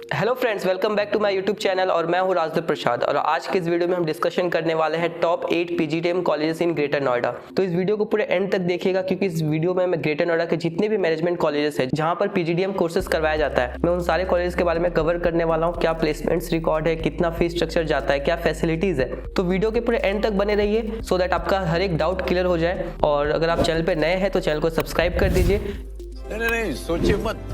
Hello friends, welcome back to my YouTube channel और मैं हूं राजदेव प्रसाद। और आज के इस वीडियो में हम डिस्कशन करने वाले हैं top 8 PGDM colleges in greater Noida. तो इस वीडियो को पूरे एंड तक देखिएगा क्योंकि इस वीडियो में मैं ग्रेटर नोएडा के जितने भी मैनेजमेंट कॉलेजेस हैं जहां पर पीजीडीएम कोर्सेज करवाया जाता है, मैं उन सारे कॉलेजेस के बारे में कवर करने वाला हूँ। क्या प्लेसमेंट्स रिकॉर्ड है, कितना फीस स्ट्रक्चर जाता है, क्या फैसिलिटीज है। तो वीडियो के पूरे एंड तक बने रहिए सो दैट आपका हर एक डाउट क्लियर हो जाए। और अगर आप चैनल पर नए हैं तो चैनल को सब्सक्राइब कर दीजिए। नहीं सोचिए मत,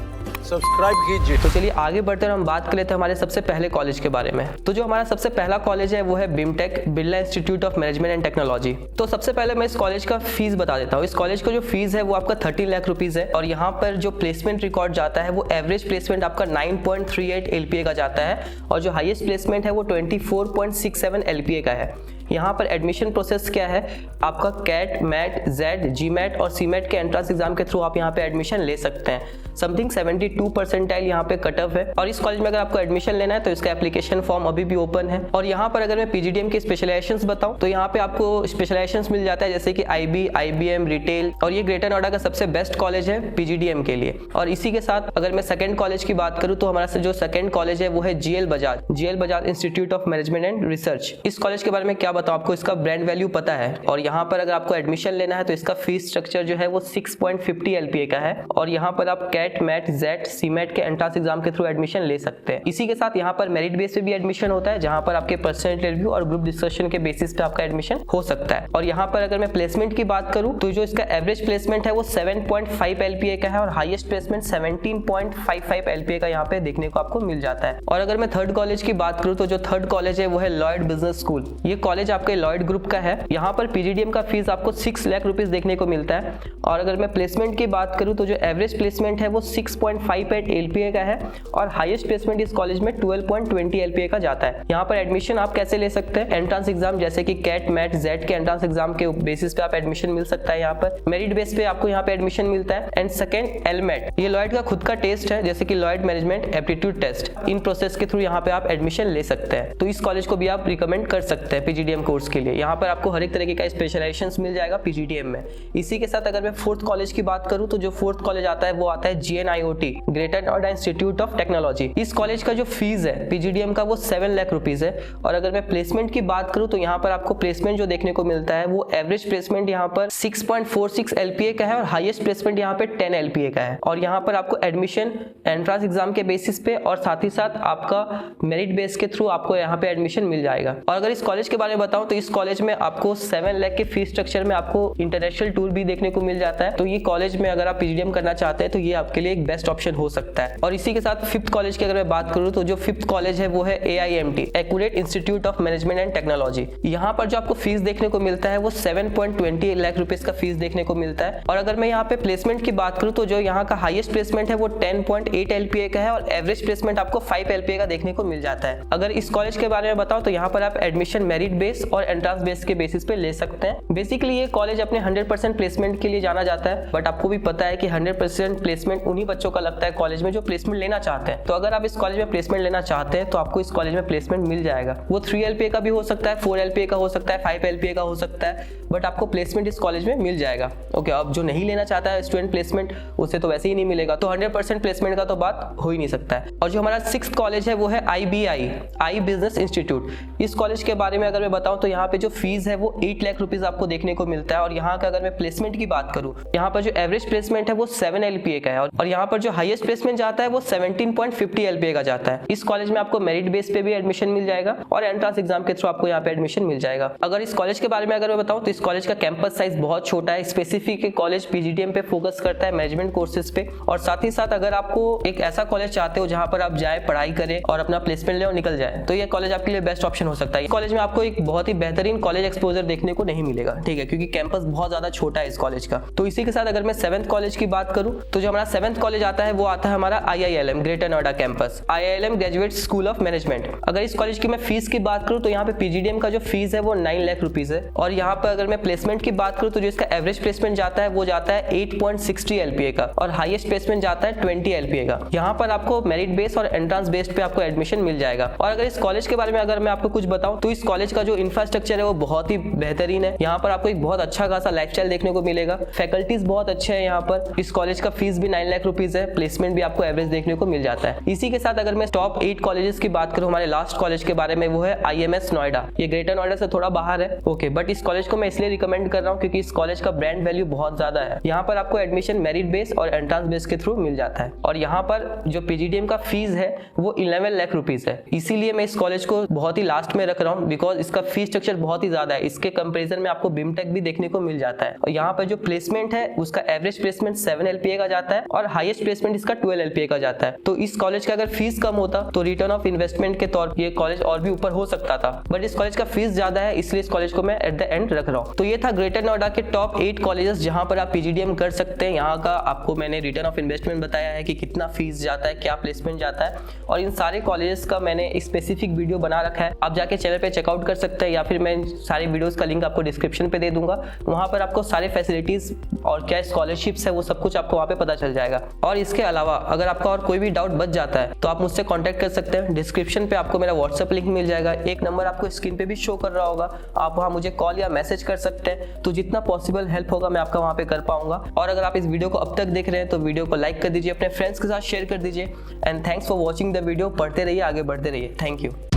सब्सक्राइब कीजिए। तो चलिए आगे बढ़ते हैं, हम बात कर लेते हैं हमारे सबसे पहले कॉलेज के बारे में। तो जो हमारा सबसे पहला कॉलेज है वो है BIMTECH, Birla institute of management and technology. तो सबसे पहले मैं इस कॉलेज का फीस बता देता हूँ। इस कॉलेज का जो फीस है वो आपका 13 लाख रुपीज है। और यहाँ पर जो प्लेसमेंट रिकॉर्ड जाता है वो एवरेज प्लेसमेंट आपका 9.38 LPA का जाता है और जो हाईएस्ट प्लेसमेंट है वो 24.67 LPA का है। यहाँ पर एडमिशन प्रोसेस क्या है, आपका कैट, मैट, जेड, जीमैट और सीमैट के एंट्रेंस एग्जाम के थ्रू आप यहाँ पे एडमिशन ले सकते हैं। समथिंग 72 परसेंटाइल यहाँ पे कट ऑफ है। और इस कॉलेज में अगर आपको एडमिशन लेना है तो इसका एप्लीकेशन फॉर्म अभी भी ओपन है। और यहाँ पर अगर मैं पीजीडीएम के स्पेशलाइजेशंस बताऊँ तो यहाँ पे आपको स्पेशलाइजेशंस मिल जाता है जैसे कि IB, IBM, रिटेल। और ये ग्रेटर नोएडा का सबसे बेस्ट कॉलेज है पीजीडीएम के लिए। और इसी के साथ अगर मैं सेकंड कॉलेज की बात करूँ तो हमारा जो सेकंड कॉलेज है वो है GL Bajaj institute of management and research. इस कॉलेज के बारे में क्या बताऊँ, आपको इसका ब्रांड वैल्यू पता है। और यहाँ पर अगर आपको एडमिशन लेना है तो इसका फीस स्ट्रक्चर जो है वो 6.50 LPA का है। और यहाँ पर आप कैट, मैट, जेड, सीमैट के एंट्रेंस एग्जाम के थ्रू एडमिशन ले सकते हैं। इसी के साथ यहाँ पर मेरिट बेस पे भी एडमिशन होता है जहाँ पर आपके पर्सनल इंटरव्यू और ग्रुप डिस्कशन के बेसिस पे आपका एडमिशन हो सकता है। और यहाँ पर अगर मैं प्लेसमेंट की बात करूँ तो जो इसका एवरेज प्लेसमेंट है वो 7.5 LPA का है और हाईएस्ट प्लेसमेंट 17.55 LPA का यहाँ पे देखने को आपको मिल जाता है। और अगर मैं थर्ड कॉलेज की बात करूँ तो जो थर्ड कॉलेज है वो है लॉयड बिजनेस स्कूल। ये कॉलेज आपके लॉयड ग्रुप का है। यहाँ पर पीजीडीएम का फीस आपको 6 लाख रुपीस देखने को मिलता है। और अगर मैं प्लेसमेंट की बात करूँ तो जो एवरेज प्लेसमेंट है वो 6.58 LPA का है और हाईएस्ट प्लेसमेंट इस कॉलेज में 12.20 LPA का जाता है। यहाँ पर एडमिशन आप कैसे ले सकते हैं, एंट्रेंस एग्जाम जैसे कि कैट, मैट, जेड के एंट्रेंस एग्जाम के बेसिस पे आप एडमिशन मिल सकता है। यहाँ पर मेरिट बेस पे आपको यहाँ पे एडमिशन मिलता है। एंड सेकंड एलमेट, ये लॉयड का खुद का टेस्ट है जैसे कि लॉयड मैनेजमेंट एप्टीट्यूड टेस्ट। इन प्रोसेस के थ्रू यहाँ पे आप एडमिशन ले सकते हैं। तो इस कॉलेज को भी आप रिकमेंड कर सकते हैं पीजीडीएम कोर्स के लिए। यहाँ पर आपको हर एक तरीके का स्पेशलाइजेशंस मिल जाएगा पीजीडीएम में। इसी के साथ अगर मैं फोर्थ कॉलेज की बात करूँ तो जो फोर्थ कॉलेज आता है वो आता है GNIOT, greater Noida institute of technology. इस कॉलेज का जो फीस है पीजीडीएम का वो 7 लाख रुपीस है। और अगर मैं प्लेसमेंट की बात करूँ तो यहाँ पर आपको प्लेसमेंट जो देखने को मिलता है वो एवरेज प्लेसमेंट यहाँ पर 6.46 LPA का है और हाईएस्ट प्लेसमेंट यहाँ पे 10 LPA का है। और यहाँ पर आपको एडमिशन एंट्रेंस एग्जाम के बेसिस पे और साथ ही साथ आपका मेरिट बेस के थ्रू आपको यहाँ पे एडमिशन मिल जाएगा। और अगर इस कॉलेज के बारे में बताऊं तो इस कॉलेज में आपको 7 लाख के फीस स्ट्रक्चर में आपको इंटरनेशनल टूर भी देखने को मिल जाता है। तो ये कॉलेज में अगर आप पीजीडीएम करना चाहते हैं तो ये आपके लिए एक बेस्ट ऑप्शन हो सकता है। और इसी के साथ फिफ्थ कॉलेज की अगर मैं बात करूं तो जो फिफ्थ कॉलेज है वो है AIMT, accurate institute of management and technology. यहाँ पर जो आपको फीस देखने को मिलता है वो 7.20 लाख रुपीस का फीस देखने को मिलता है। और अगर मैं यहाँ पे प्लेसमेंट की बात करूँ तो जो यहाँ का हाईएस्ट प्लेसमेंट है वो 10.8 LPA का है और एवरेज प्लेसमेंट आपको 5 LPA का देखने को मिल जाता है। अगर इस कॉलेज के बारे में बताओ तो यहाँ पर आप एडमिशन मेरिट बेस और एंट्रेंस बेस के बेसिस पे ले सकते हैं। बेसिकली ये कॉलेज अपने 100% प्लेसमेंट के लिए जाना जाता है। बट आपको भी पता है कि 100% प्लेसमेंट उन्हीं बच्चों का लगता है कॉलेज में जो प्लेसमेंट लेना चाहते हैं। तो अगर आप इस कॉलेज में प्लेसमेंट लेना चाहते हैं तो आपको इस कॉलेज में प्लेसमेंट मिल जाएगा। वो 3 LPA का भी हो सकता है, 4 LPA का हो सकता है, 5 LPA का हो सकता है, बट आपको प्लेसमेंट इस कॉलेज में मिल जाएगा। ओके, अब जो नहीं लेना चाहता है स्टूडेंट प्लेसमेंट उसे तो वैसे ही नहीं मिलेगा। तो 100% प्लेसमेंट का तो बात हो ही नहीं सकता है। और जो हमारा 6th कॉलेज है वो है IBI, आई बिजनेस इंस्टीट्यूट। इस कॉलेज के बारे में अगर मैं बताऊं तो यहाँ पे जो फीस है वो 8 लाख रुपीस आपको देखने को मिलता है। और यहाँ का अगर मैं प्लेसमेंट की बात करूँ, यहाँ पर जो एवरेज प्लेसमेंट है वो 7 LPA का है और यहाँ पर जो हाईएस्ट प्लेसमेंट जाता है वो 17.50 LPA का जाता है। इस कॉलेज में आपको मेरिट बेस पे भी एडमिशन मिल जाएगा और एंट्रेंस एग्जाम के थ्रू आपको यहाँ पे एडमिशन मिल जाएगा। अगर इस कॉलेज के बारे में अगर मैं बताऊँ तो इस कॉलेज का कैंपस साइज बहुत छोटा है। स्पेसिफिक कॉलेज पीजीडीएम पे फोकस करता है मैनेजमेंट कोर्सेज पे। और साथ ही साथ अगर आपको एक ऐसा कॉलेज चाहते हो जहाँ पर आप जाए, पढ़ाई करें और अपना प्लेसमेंट ले और निकल जाए तो ये कॉलेज आपके लिए बेस्ट ऑप्शन हो सकता है। कॉलेज में आपको एक बहुत ही बेहतरीन कॉलेज एक्सपोजर देखने को नहीं मिलेगा, ठीक है, क्योंकि कैंपस बहुत ज्यादा छोटा है इस कॉलेज का। तो इसी के साथ अगर मैं 7th कॉलेज की बात करूं तो जो हमारा 7th कॉलेज आता है वो आता है हमारा IILM, greater Noida campus, IILM graduate school of management. अगर इस कॉलेज की मैं फीस की बात करूं तो यहाँ पे पीजीडीएम का जो फीस है वो 9 लाख रुपीस है। और यहाँ पर अगर मैं प्लेसमेंट की बात करूं तो जो इसका एवरेज प्लेसमेंट जाता है वो जाता है 8.60 LPA का और हाईएस्ट प्लेसमेंट जाता है 20 LPA का। यहाँ पर आपको मेरिट बेस और एंट्रेंस बेस्ड पे आपको एडमिशन मिल जाएगा। और अगर इस कॉलेज के बारे में अगर मैं आपको कुछ बताऊं तो इस कॉलेज का जो इंफ्रास्ट्रक्चर है वो बहुत ही बेहतरीन है। यहाँ पर आपको एक बहुत अच्छा खासा लाइफस्टाइल देखने को मिलेगा। फैकल्टीज बहुत अच्छे हैं यहाँ पर। इस कॉलेज का फीस भी 9 लाख रुपीज है। प्लेसमेंट भी आपको एवरेज देखने को मिल जाता है। इसी के साथ अगर मैं टॉप 8 कॉलेजेस की बात करूँ हमारे लास्ट कॉलेज के बारे में, वो है IMS नोएडा। ये ग्रेटर नोएडा से थोड़ा बाहर है, ओके, बट इस कॉलेज को मैं इसलिए रिकमेंड कर रहा हूँ क्योंकि इस कॉलेज का ब्रांड वैल्यू बहुत ज्यादा है। यहाँ पर आपको एडमिशन मेरिट बेस और एंट्रेंस बेस के थ्रू मिल जाता है। और यहाँ पर जो PGDM का फीस है वो 11 लाख रुपीज है। इसीलिए मैं इस कॉलेज को बहुत ही लास्ट में रख रहा हूँ, बिकॉज इसका फीस स्ट्रक्चर बहुत ही ज्यादा है। इसके कंपेरिजन में आपको BIMTech भी देखने को मिल जाता है। और यहाँ पर जो प्लेसमेंट है उसका एवरेज प्लेसमेंट 7 LPA का जाता है और हाईएस्ट प्लेसमेंट इसका 12 LPA का जाता है। तो इस कॉलेज का अगर फीस कम होता तो रिटर्न ऑफ इन्वेस्टमेंट के तौर पर ये कॉलेज और भी ऊपर हो सकता था, बट इस कॉलेज का फीस ज्यादा है, इसलिए इस कॉलेज को मैं एट द एंड रख रहा हूँ। तो ये था ग्रेटर नोएडा के टॉप 8 कॉलेजेस जहां पर आप PGDM कर सकते हैं। यहाँ का आपको मैंने रिटर्न ऑफ इन्वेस्टमेंट बताया है कि कितना फीस जाता है, क्या प्लेसमेंट जाता है, और इन सारे कॉलेजेस का मैंने एक स्पेसिफिक वीडियो बना रखा है। आप जाके चैनल पे चेकआउट कर सकते हैं या फिर मैं सारे वीडियोस का लिंक आपको डिस्क्रिप्शन पे दे दूंगा। वहाँ पर आपको सारे फैसिलिटीज और क्या स्कॉलरशिप्स है वो सब कुछ आपको वहाँ पे पता चल जाएगा। और इसके अलावा अगर आपका और कोई भी डाउट बच जाता है तो आप मुझसे कॉन्टैक्ट कर सकते हैं। डिस्क्रिप्शन पे आपको मेरा व्हाट्सएप लिंक मिल जाएगा। एक नंबर आपको स्क्रीन पे भी शो कर रहा होगा, आप वहाँ मुझे कॉल या मैसेज कर सकते हैं। तो जितना पॉसिबल हेल्प होगा मैं आपका वहाँ पे कर पाऊंगा। और अगर आप इस वीडियो को अब तक देख रहे हैं तो वीडियो को लाइक कर दीजिए, अपने फ्रेंड्स के साथ शेयर कर दीजिए। And thanks for watching the video. पढ़ते रहिए, आगे बढ़ते रहिए। Thank you.